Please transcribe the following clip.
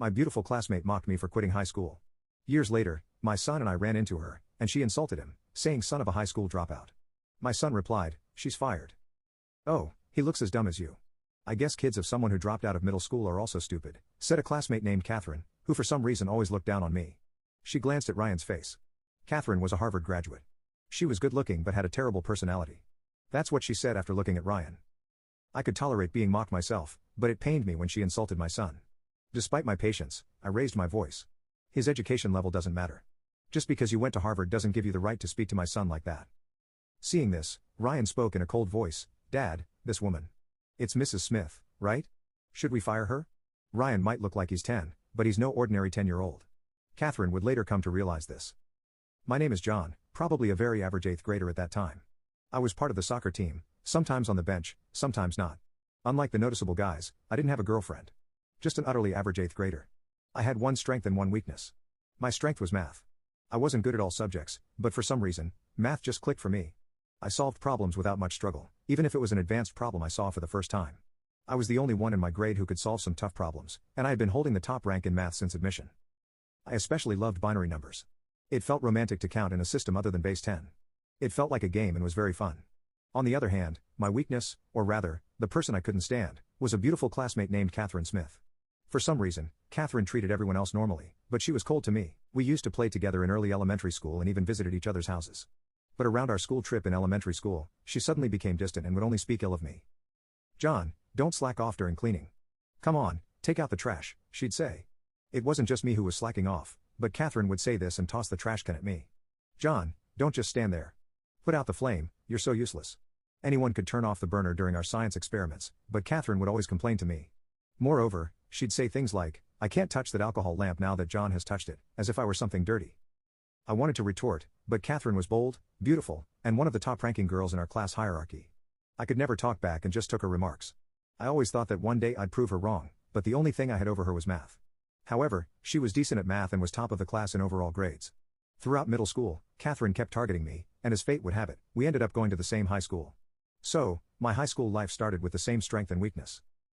My beautiful classmate mocked me for quitting high school. Years later, my son and I ran into her, and she insulted him, saying son of a high school dropout. My son replied, she's fired. Oh, he looks as dumb as you. I guess kids of someone who dropped out of middle school are also stupid, said a classmate named Catherine, who for some reason always looked down on me. She glanced at Ryan's face. Catherine was a Harvard graduate. She was good looking but had a terrible personality. That's what she said after looking at Ryan. I could tolerate being mocked myself, but it pained me when she insulted my son. Despite my patience, I raised my voice. His education level doesn't matter. Just because you went to Harvard doesn't give you the right to speak to my son like that. Seeing this, Ryan spoke in a cold voice, Dad, this woman. It's Mrs. Smith, right? Should we fire her? Ryan might look like he's 10, but he's no ordinary 10-year-old. Catherine would later come to realize this. My name is John, probably a very average 8th grader at that time. I was part of the soccer team, sometimes on the bench, sometimes not. Unlike the noticeable guys, I didn't have a girlfriend. Just an utterly average 8th grader. I had one strength and one weakness. My strength was math. I wasn't good at all subjects, but for some reason, math just clicked for me. I solved problems without much struggle, even if it was an advanced problem I saw for the first time. I was the only one in my grade who could solve some tough problems, and I had been holding the top rank in math since admission. I especially loved binary numbers. It felt romantic to count in a system other than base 10. It felt like a game and was very fun. On the other hand, my weakness, or rather, the person I couldn't stand, was a beautiful classmate named Catherine Smith. For some reason, Catherine treated everyone else normally, but she was cold to me. We used to play together in early elementary school and even visited each other's houses. But around our school trip in elementary school, she suddenly became distant and would only speak ill of me. John, don't slack off during cleaning. Come on, take out the trash, she'd say. It wasn't just me who was slacking off, but Catherine would say this and toss the trash can at me. John, don't just stand there. Put out the flame, you're so useless. Anyone could turn off the burner during our science experiments, but Catherine would always complain to me. Moreover, she'd say things like, I can't touch that alcohol lamp now that John has touched it, as if I were something dirty. I wanted to retort, but Catherine was bold, beautiful, and one of the top-ranking girls in our class hierarchy. I could never talk back and just took her remarks. I always thought that one day I'd prove her wrong, but the only thing I had over her was math. However, she was decent at math and was top of the class in overall grades. Throughout middle school, Catherine kept targeting me, and as fate would have it, we ended up going to the same high school. So, my high school life started with the same strength and weakness.